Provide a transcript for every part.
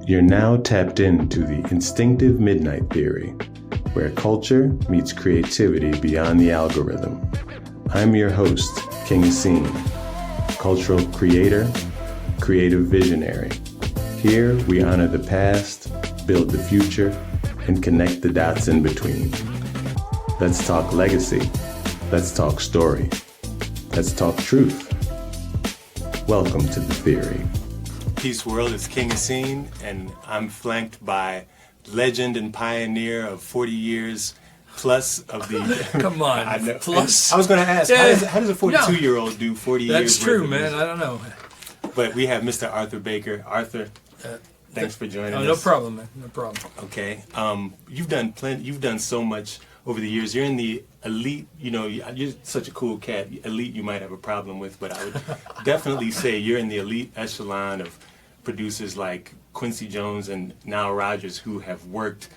You're now tapped into the Instinctive Midnight Theory, where culture meets creativity beyond the algorithm. I'm your host, King Esseen, cultural creator, creative visionary. Here we honor the past, build the future, and connect the dots in between. Let's talk legacy. Let's talk story. Let's talk truth. Welcome to the theory. Peace world, it's King Esseen, and I'm flanked by legend and pioneer of 40 years plus of the... Come on, plus? I was going to ask, Yeah. how does a 42-year-old do 40 years? That's true, worth of man. music? I don't know. But we have Mr. Arthur Baker. Arthur, thanks for joining us. No problem, man. No problem. Okay. You've done plenty. You've done so much over the years. You're in the elite. You know, you're such a cool cat. Elite, you might have a problem with, but I would definitely say you're in the elite echelon of producers like Quincy Jones and Nile Rodgers, who have worked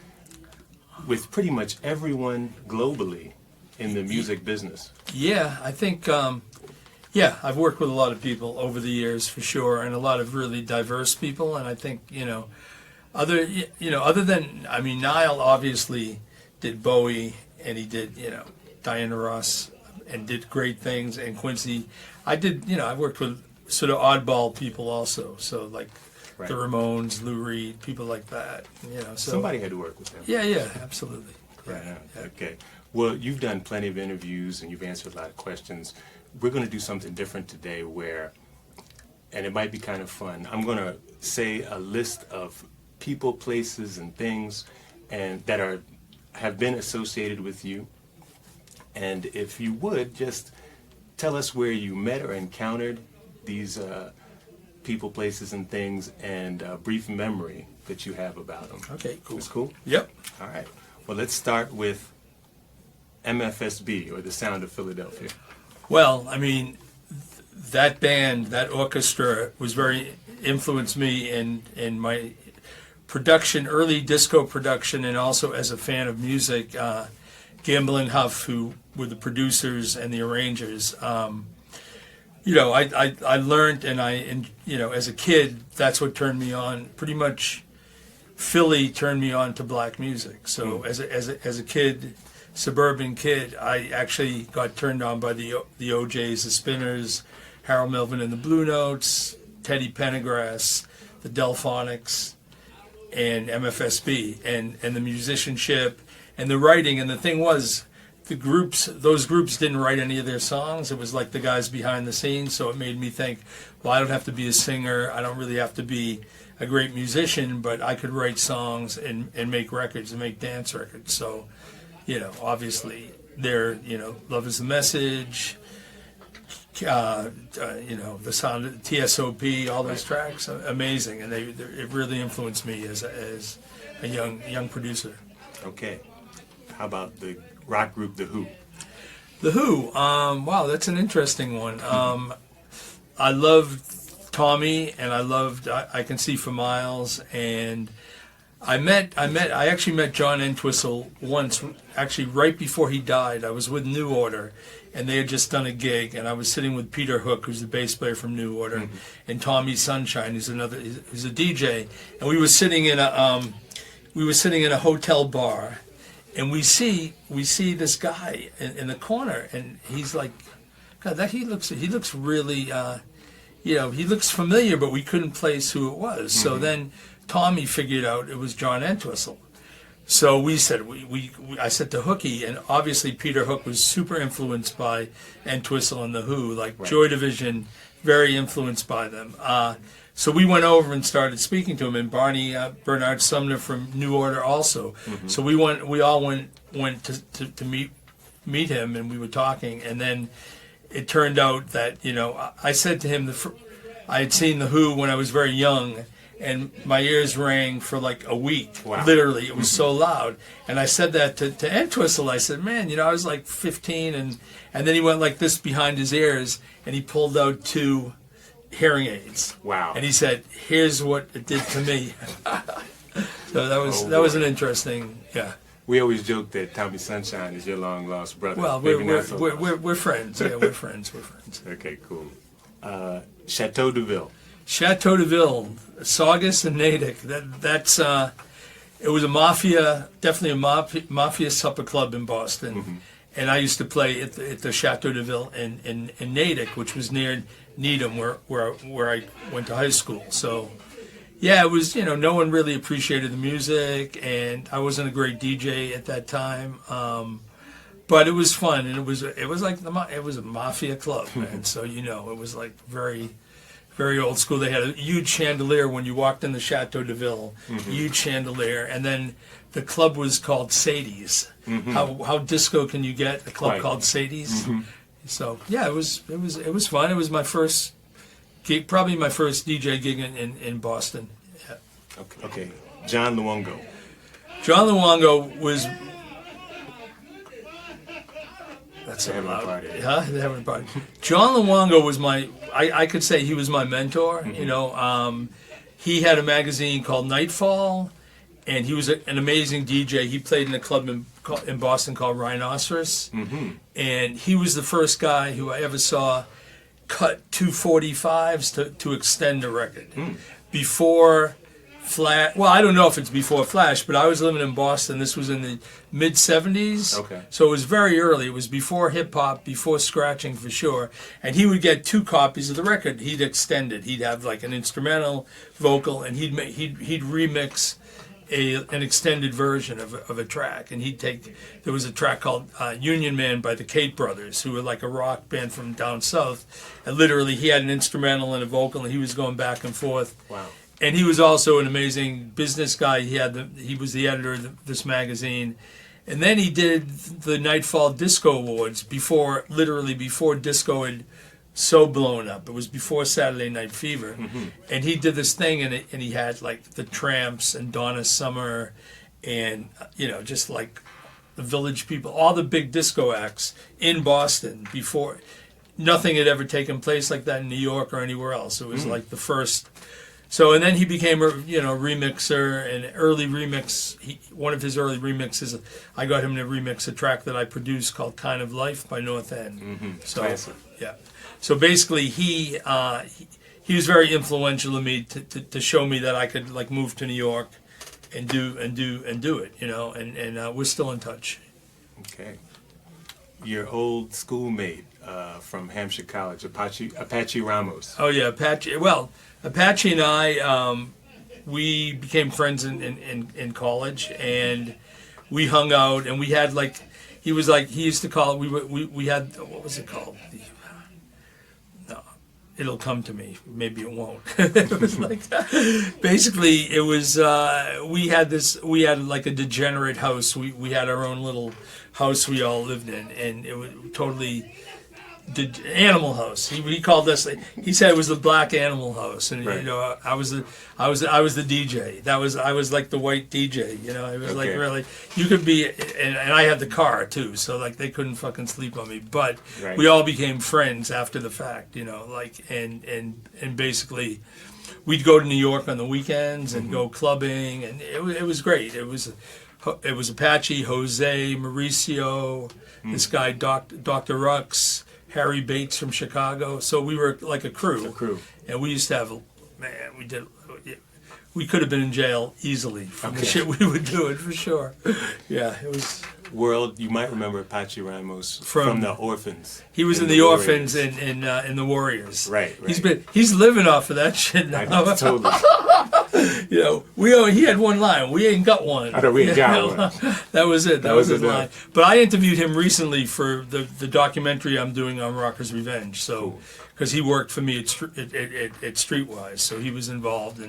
with pretty much everyone globally in the music business. Yeah, I think. I've worked with a lot of people over the years for sure, and a lot of really diverse people. And I think other than Nile obviously did Bowie, and he did Diana Ross, and did great things. And Quincy, I worked with sort of oddball people also. So like Right. the Ramones, Lou Reed, people like that. So Somebody had to work with them. Yeah, absolutely. Right. Yeah. Okay. Well, you've done plenty of interviews and you've answered a lot of questions. We're going to do something different today and it might be kind of fun. I'm going to say a list of people, places, and things and that have been associated with you. And if you would, just tell us where you met or encountered these people, places, and things, and a brief memory that you have about them. Okay, cool. That's cool? Yep. All right. Well, let's start with MFSB, or the Sound of Philadelphia. Well, that band, that orchestra was very influenced me in my production, early disco production, and also as a fan of music. Gamble Huff, who were the producers and the arrangers. I learned, and as a kid, that's what turned me on. Pretty much, Philly turned me on to black music. So as a kid, suburban kid, I actually got turned on by the OJs, the Spinners, Harold Melvin and the Blue Notes, Teddy Pendergrass, the Delphonics, and MFSB, and the musicianship and the writing. And the thing was, those groups didn't write any of their songs. It was like the guys behind the scenes. So it made me think, well, I don't have to be a singer. I don't really have to be a great musician, but I could write songs and make records and make dance records. So, obviously they're, Love Is the Message, the Sound of TSOP, all those tracks, amazing. And it really influenced me as a young producer. Okay. How about the rock group The Who? The Who, wow, that's an interesting one. I loved Tommy, and I loved I Can See for Miles, and I actually met John Entwistle once, actually right before he died. I was with New Order, and they had just done a gig, and I was sitting with Peter Hook, who's the bass player from New Order, and Tommy Sunshine, who's a DJ, and we were sitting in a hotel bar. And we see this guy in the corner, and he's like, God, he looks really, he looks familiar, but we couldn't place who it was. So then Tommy figured out it was John Entwistle. So we said, I said to Hooky, and obviously Peter Hook was super influenced by Entwistle and the Who, like right. Joy Division, very influenced by them. So we went over and started speaking to him, and Barney Bernard Sumner from New Order also. So we all went to meet him, and we were talking, and then it turned out that I said to him I had seen the Who when I was very young, and my ears rang for like a week. Wow. Literally, it was so loud. And I said that to Entwistle. I said, man, I was like 15, and then he went like this behind his ears, and he pulled out 2 hearing aids. Wow. And he said, here's what it did to me. So that was an interesting, yeah. We always joke that Tommy Sunshine is your long lost brother. Well, we're friends. Yeah, we're friends. Okay, cool. Chateau de Ville. Chateau de Ville, Saugus and Natick. It was a mafia, definitely a mafia supper club in Boston. And I used to play at the Chateau de Ville in Natick, which was near Needham, where I went to high school. So, yeah, it was, no one really appreciated the music, and I wasn't a great DJ at that time. But it was fun, and it was like it was a mafia club, man. So it was like very, very old school. They had a huge chandelier when you walked in the Chateau de Ville, huge chandelier, and then the club was called Sadie's. How disco can you get? A club called Sadie's. So yeah, it was fun. It was my first gig, probably my first DJ gig in Boston. Yeah. Okay. John Luongo. John Luongo was. That's so loud. Party. Huh? They're having a party. John Luongo was I could say he was my mentor. He had a magazine called Nightfall, and he was an amazing DJ. He played in a club in Boston called Rhinoceros, and he was the first guy who I ever saw cut 245s to extend a record. Before Flash, well, I don't know if it's before Flash, but I was living in Boston. This was in the mid-'70s. Okay. So it was very early. It was before hip-hop, before scratching for sure. And he would get 2 copies of the record. He'd extend it. He'd have like an instrumental, vocal, and he'd remix an extended version of a track. And there was a track called Union Man by the Kate Brothers, who were like a rock band from down south. And literally he had an instrumental and a vocal, and he was going back and forth. Wow. And he was also an amazing business guy. He was the editor of this magazine. And then he did the Nightfall Disco Awards before disco had so blown up. It was before Saturday Night Fever. And he did this thing, and he had like the Tramps and Donna Summer and, just like the Village People, all the big disco acts in Boston before. Nothing had ever taken place like that in New York or anywhere else. It was like the first. So, and then he became a remixer, and early remix. One of his early remixes, I got him to remix a track that I produced called "Kind of Life" by North End. So, classic. Yeah. So basically, he was very influential in me to show me that I could like move to New York and do it, and we're still in touch. Okay. Your old schoolmate from Hampshire College, Apache Ramos. Oh yeah, Apache. Well, Apache and I, we became friends in college, and we hung out, and we had he used to call it, we had, what was it called? No, it'll come to me. Maybe it won't. It was like that. Basically, it was, we had like a degenerate house. We had our own little house we all lived in, and it was totally Animal House. He called us. He said it was the Black Animal House, and right. I was the DJ. I was like the white DJ. It was like really you could be, and I had the car too, so like they couldn't fucking sleep on me. But we all became friends after the fact. And basically we'd go to New York on the weekends and go clubbing, and it was great. It was Apache, Jose, Mauricio, this guy Dr. Rux, Harry Bates from Chicago. So we were like a crew. And we used to have, we could have been in jail easily from the shit we would do it for sure. Yeah, it was. World, you might remember Apache Ramos from the Orphans. He was in the Orphans and in the Warriors. Right. He's living off of that shit now. Totally. He had one line. We ain't got one. I don't. We ain't got one. That was it. That was his line. But I interviewed him recently for the documentary I'm doing on Rockers Revenge. So, because he worked for me at Streetwise, so he was involved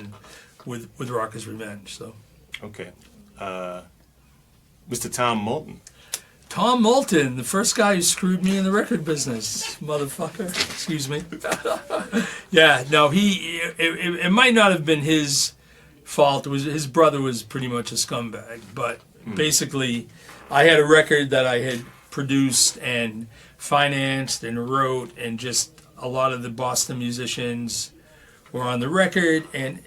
with Rockers Revenge. So. Okay. Mr. Tom Moulton. Tom Moulton, the first guy who screwed me in the record business, motherfucker. Excuse me. Yeah, no, it might not have been his fault. It was his brother was pretty much a scumbag, but basically, I had a record that I had produced and financed and wrote, and just a lot of the Boston musicians were on the record, and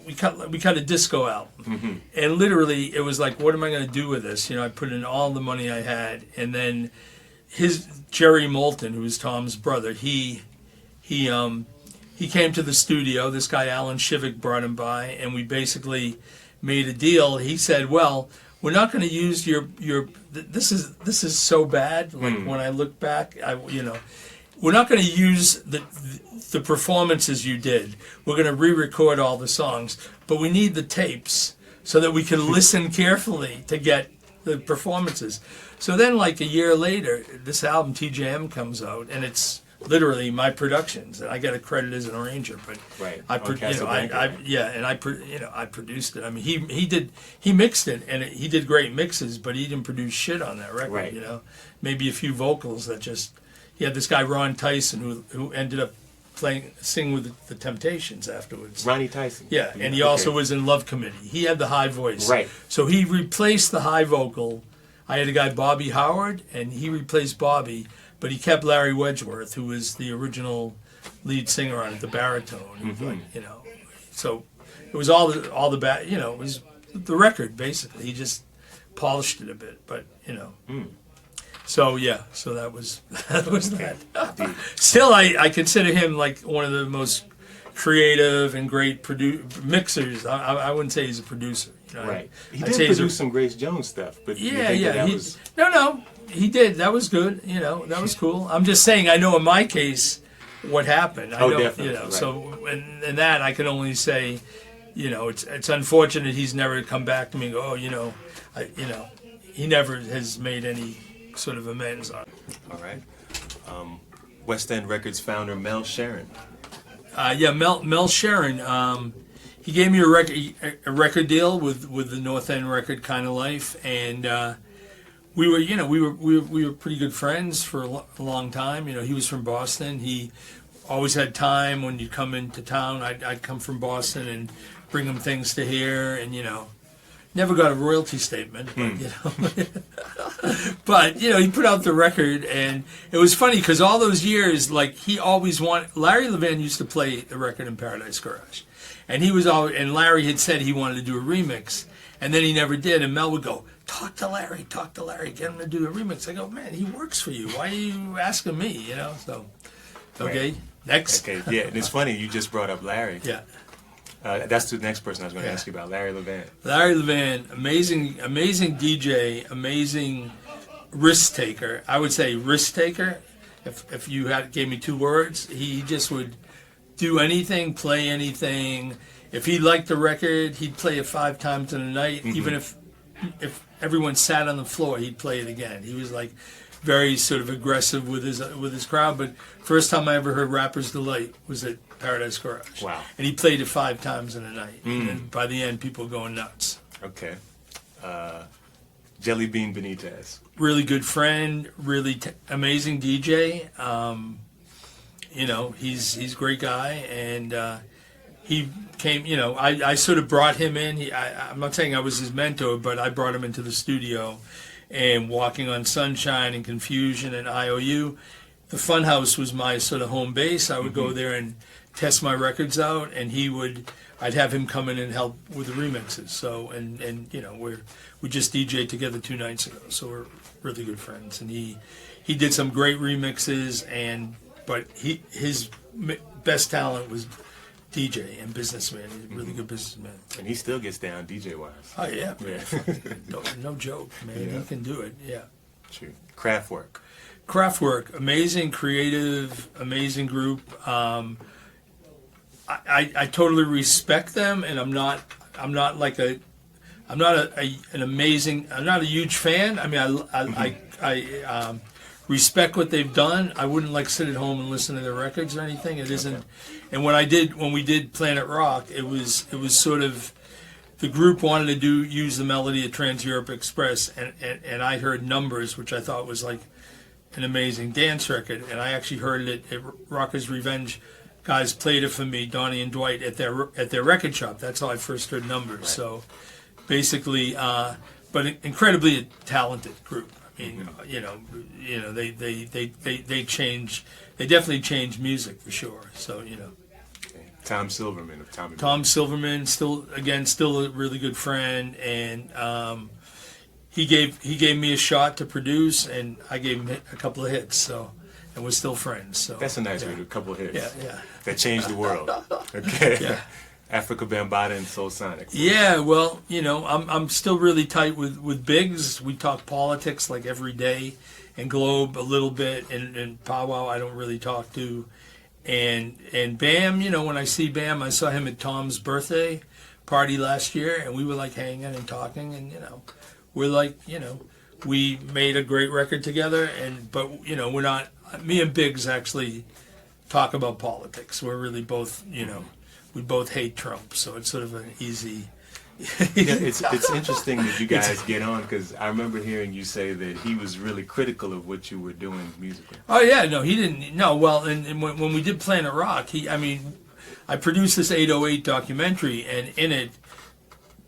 we cut a disco album, and literally it was like, what am I going to do with this? I put in all the money I had, and then Jerry Moulton, who was Tom's brother, he he came to the studio. This guy Alan Shivik brought him by, and we basically made a deal. He said, "Well, we're not going to use your. This is so bad. Like when I look back, we're not going to use the performances you did. We're going to re-record all the songs, but we need the tapes so that we can listen carefully to get the performances." So then, like a year later, this album TJM comes out, and it's literally my productions, and I get a credit as an arranger. But Right. I produced it. I mean, he mixed it, and he did great mixes, but he didn't produce shit on that record. Right. Maybe a few vocals that just. He had this guy Ron Tyson who ended up singing with the Temptations afterwards. Ronnie Tyson. Yeah, and he also was in Love Committee. He had the high voice. Right. So he replaced the high vocal. I had a guy, Bobby Howard, and he replaced Bobby, but he kept Larry Wedgeworth, who was the original lead singer on it, the baritone. So it was all the it was the record, basically. He just polished it a bit, but. So that was that. Still, I consider him like one of the most creative and great mixers. I wouldn't say he's a producer. Right. He did produce some Grace Jones stuff, but No, he did. That was good. That was cool. I'm just saying. I know in my case what happened. I know, definitely. Right. So and that I can only say, it's unfortunate he's never come back to me and go, he never has made any sort of amends on. All right. West End Records founder Mel Sharon. Mel Sharon. He gave me a record deal with the North End Record Kind of Life, and we were pretty good friends for a long time. He was from Boston. He always had time when you come into town. I'd come from Boston and bring him things to hear, and never got a royalty statement, but he put out the record, and it was funny because all those years, like he always Larry Levan used to play the record in Paradise Garage, and and Larry had said he wanted to do a remix, and then he never did, and Mel would go, talk to Larry, get him to do a remix. I go, man, he works for you. Why are you asking me? So, okay, right. Next. Okay, yeah, and it's funny you just brought up Larry. Yeah. That's the next person I was going to ask you about, Larry Levan. Larry Levan, amazing DJ, amazing risk taker. I would say risk taker. If you gave me two words, he just would do anything, play anything. If he liked the record, he'd play it 5 times in a night. Mm-hmm. Even if everyone sat on the floor, he'd play it again. He was like very sort of aggressive with his crowd. But first time I ever heard Rapper's Delight was at Paradise Garage. Wow. And he played it 5 times in a night. And then by the end, people were going nuts. Okay. Jelly Bean Benitez. Really good friend, really amazing DJ. He's a great guy, and he came. I sort of brought him in. I'm not saying I was his mentor, but I brought him into the studio, and Walking on Sunshine and Confusion and IOU. The Funhouse was my sort of home base. I would go there and test my records out, and I'd have him come in and help with the remixes. So, and we just DJed together 2 nights ago, so we're really good friends. And he did some great remixes, but his best talent was DJ and businessman. He's a really good businessman. And he still gets down DJ-wise. Oh, yeah. No joke, man. Yeah. He can do it, yeah. True. Kraftwerk, amazing, creative, amazing group. I totally respect them, and I'm not a huge fan. I mean, I respect what they've done. I wouldn't sit at home and listen to their records or anything. It isn't. And when we did Planet Rock, it was sort of the group wanted to use the melody of Trans Europe Express, and I heard Numbers, which I thought was like an amazing dance record, and I actually heard it at Rockers Revenge. Guys played it for me, Donnie and Dwight, at their record shop. That's how I first heard Numbers. Right. So basically, but incredibly talented group. I mean, they definitely change music for sure. So Okay. Tom Silverman of Tommy. Tom Silverman, still a really good friend, and he gave me a shot to produce, and I gave him a couple of hits. So and we're still friends. So That's a nice way to a couple of hits. Yeah. That changed the world. Okay. Yeah. Africa Bambaataa and Soul Sonic. Yeah, well, I'm still really tight with Biggs. We talk politics like every day, and Globe a little bit, and Powwow I don't really talk to, and Bam. When I see Bam, I saw him at Tom's birthday party last year, and we were like hanging and talking, and we're like we made a great record together, but we're not. Me and Biggs actually talk about politics. We're really both we both hate Trump, so it's sort of an easy. It's interesting that you guys get on, because I remember hearing you say that he was really critical of what you were doing musically. Oh yeah, no, he didn't. No, well, and when we did Planet Rock, I produced this 808 documentary, and in it,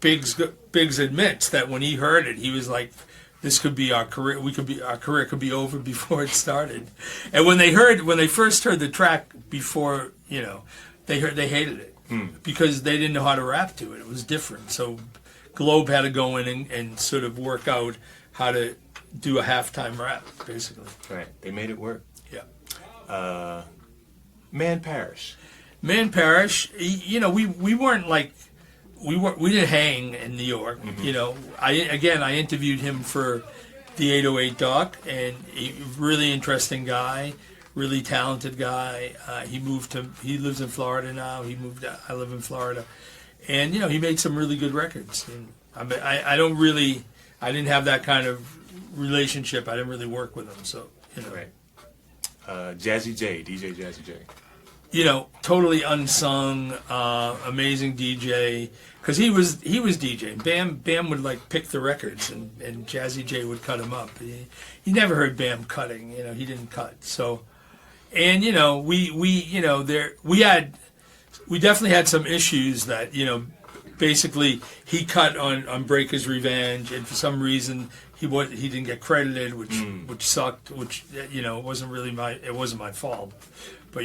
Biggs admits that when he heard it, he was like, "This could be our career. Our career could be over before it started." And when they first heard the track before, they hated it. Because they didn't know how to rap to it. It was different. So Globe had to go in and sort of work out how to do a halftime rap, basically. Right. They made it work. Yeah. Man Parrish. Man Parrish, we weren't like, we didn't hang in New York. I interviewed him for the 808 doc, and really interesting guy. Really talented guy. He lives in Florida now. I live in Florida, and he made some really good records. And I didn't have that kind of relationship. I didn't really work with him, so Right. Jazzy J, DJ Jazzy J. Totally unsung, amazing DJ. Because he was DJing. Bam would like pick the records, and Jazzy J would cut him up. He never heard Bam cutting. He didn't cut. So. And we definitely had some issues that basically he cut on Breaker's Revenge, and for some reason he didn't get credited, which sucked, which wasn't my fault, but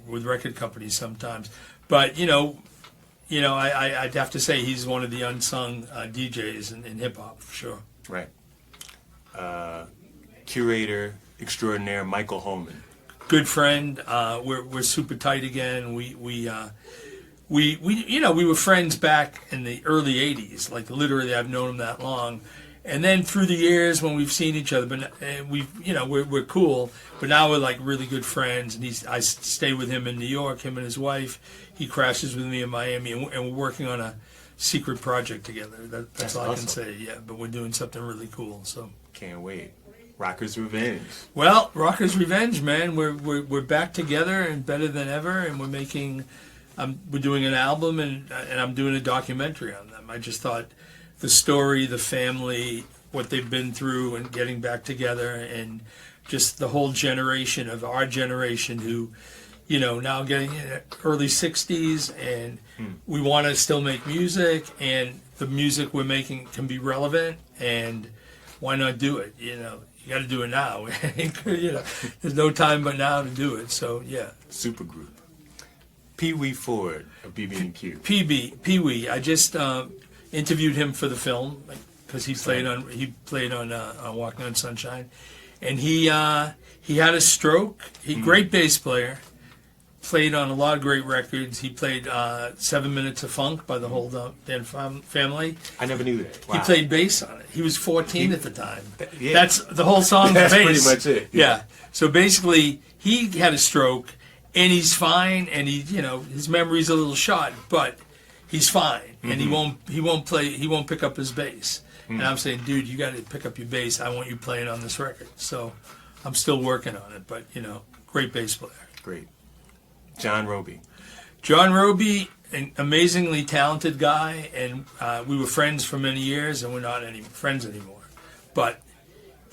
with record companies sometimes. But I'd have to say he's one of the unsung DJs in hip hop for sure. Right. Curator extraordinaire Michael Holman. Good friend. We're super tight again. We were friends back in the early '80s. Like literally, I've known him that long. And then through the years, when we've seen each other, but we're cool. But now we're like really good friends. And I stay with him in New York. Him and his wife. He crashes with me in Miami, and we're working on a secret project together. That's all awesome. I can say. Yeah, but we're doing something really cool. So can't wait. Rockers Revenge. Well, Rockers Revenge, man. We're back together and better than ever, and we're doing an album, and I'm doing a documentary on them. I just thought the story, the family, what they've been through, and getting back together, and just the whole generation of our generation who, now getting in early 60s, and we want to still make music, and the music we're making can be relevant, and why not do it? You got to do it now. There's no time but now to do it. So yeah. Supergroup. Pee Wee Ford of BB&Q. Pee Wee. I just interviewed him for the film because he played on Walking on Sunshine, and he had a stroke. Great bass player. Played on a lot of great records. He played 7 Minutes of Funk by the whole Dan family. I never knew that. Wow. He played bass on it. He was 14 at the time. Yeah. That's the whole song. That's bass. Pretty much it. Yeah. So basically, he had a stroke, and he's fine. And his memory's a little shot, but he's fine. And he won't pick up his bass. And I'm saying, dude, you got to pick up your bass. I want you playing on this record. So I'm still working on it, but great bass player. Great. John Roby. John Roby, an amazingly talented guy, and we were friends for many years, and we're not friends anymore. But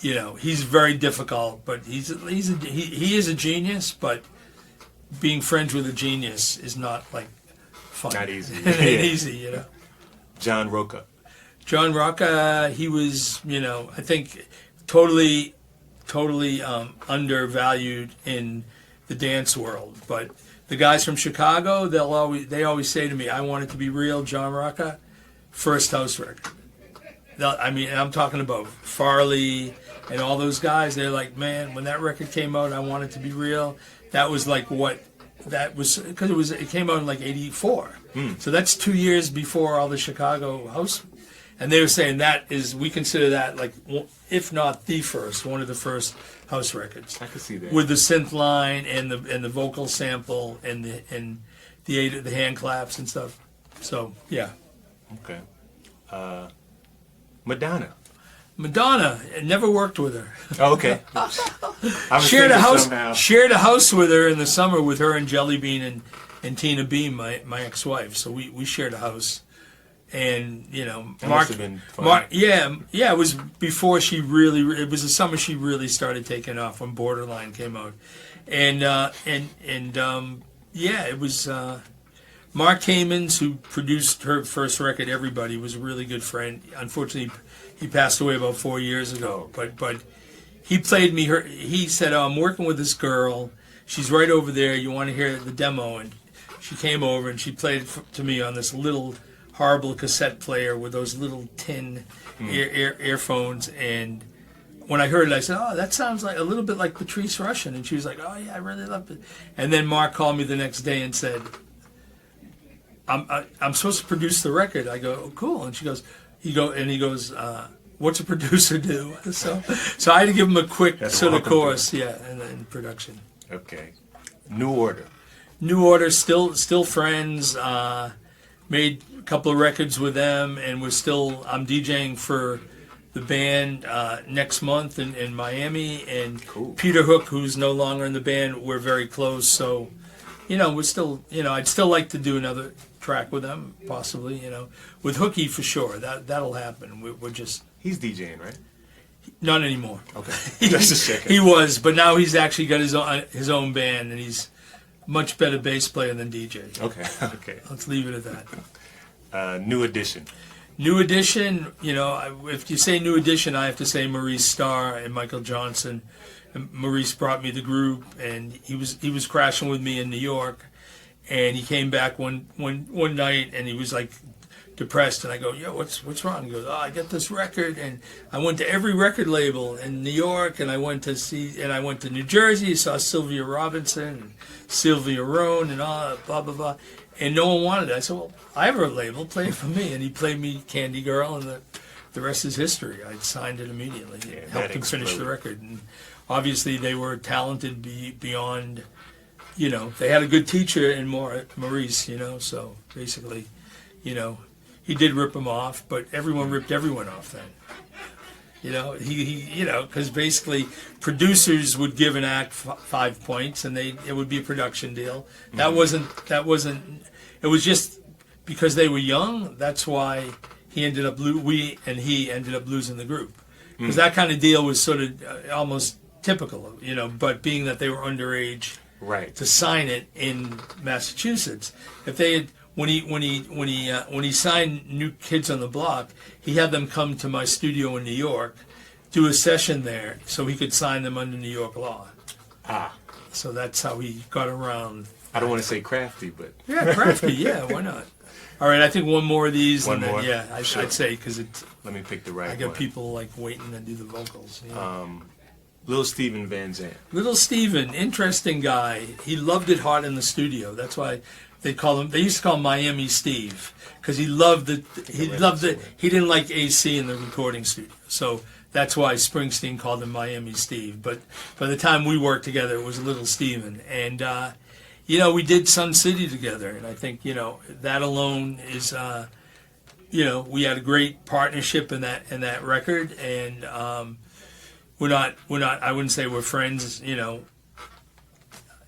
he's very difficult. But he is a genius. But being friends with a genius is not like fun. Not easy. It ain't easy, John Roca. John Roca, he was, I think totally undervalued in the dance world, but. The guys from Chicago, they always say to me, "I want it to be real." John Roca, first house record, I mean, and I'm talking about Farley and all those guys. They're like, man, when that record came out, I Want It to Be Real. That was like what that was, because it came out in like '84. So that's 2 years before all the Chicago house. And they were saying we consider that like, if not the first, one of the first house records. I could see that. With the synth line and the vocal sample and the hand claps and stuff. So yeah. Okay. Madonna. I never worked with her. Oh, okay. Shared a house with her in the summer with her and Jelly Bean and Tina Beam, my ex-wife. So we shared a house. And that must have been fun. It was before it was the summer she really started taking off when Borderline came out, and it was Mark Kamens, who produced her first record, Everybody, was a really good friend. Unfortunately, he passed away about 4 years ago, but he played me her. He said, "Oh, I'm working with this girl. She's right over there. You want to hear the demo?" And she came over and she played it to me on this little horrible cassette player with those little tin earphones, and when I heard it, I said, "Oh, that sounds like a little bit like Patrice Rushen." And she was like, "Oh yeah, I really love it." And then Mark called me the next day and said, "I'm supposed to produce the record." I go, "Oh, cool." And he goes, "What's a producer do?" So I had to give him a quick sort of course, in production. Okay. New Order, still friends. Made a couple of records with them, and I'm DJing for the band next month in Miami, and cool. Peter Hook, who's no longer in the band, we're very close, so we're still, I'd still like to do another track with them, possibly, with Hooky for sure. That'll happen. We're just... He's DJing, right? Not anymore. Okay. Just a second. He was, but now he's actually got his own band, and he's much better bass player than DJ. Okay. Let's leave it at that. New Edition, if you say New Edition, I have to say Maurice Starr and Michael Johnson. And Maurice brought me the group, and he was crashing with me in New York, and he came back one night, and he was like depressed, and I go, "Yo, what's wrong?" He goes, "Oh, I got this record, and I went to every record label in New York, and I went to New Jersey, saw Sylvia Robinson and Sylvia Rohn and all blah blah blah, and no one wanted it." I said, "Well, I have a label, play it for me," and he played me Candy Girl, and the rest is history. I signed it immediately, helped him finish the record, and obviously they were talented beyond, they had a good teacher in Maurice, so basically, he did rip him off, but everyone ripped everyone off then. Because basically producers would give an act 5 points, and it would be a production deal. That wasn't. It was just because they were young. That's why he ended up losing the group, because that kind of deal was sort of almost typical, But being that they were underage, right, to sign it in Massachusetts, if they had. When he signed New Kids on the Block, he had them come to my studio in New York, do a session there, so he could sign them under New York law. So that's how he got around. I don't want to say crafty, but yeah, crafty. Yeah, why not? All right, I think one more of these. One more. Yeah, I'd say, because it. Let me pick the right one. I got people like waiting to do the vocals. Little Steven Van Zandt. Little Steven, interesting guy. He loved it hot in the studio. That's why. They used to call him Miami Steve, because he didn't like AC in the recording studio. So that's why Springsteen called him Miami Steve. But by the time we worked together, it was Little Steven. And, we did Sun City together. And I think, that alone is, we had a great partnership in that record. And we're not, I wouldn't say we're friends,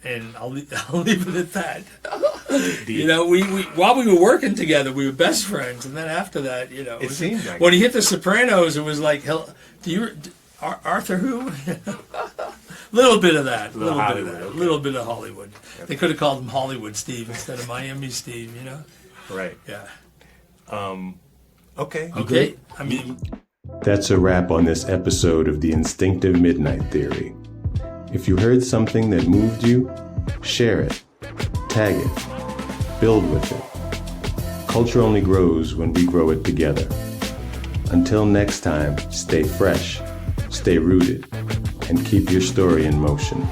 and I'll leave it at that. We while we were working together, we were best friends, and then after that, it seemed like when he hit The Sopranos, it was like, Arthur who? Little bit of that, little bit of Hollywood. Okay. They could have called him Hollywood Steve instead of Miami Steve, Right. Yeah. Okay. Okay. I mean, that's a wrap on this episode of the Instinctive Midnight Theory. If you heard something that moved you, share it, tag it, build with it. Culture only grows when we grow it together. Until next time, stay fresh, stay rooted, and keep your story in motion.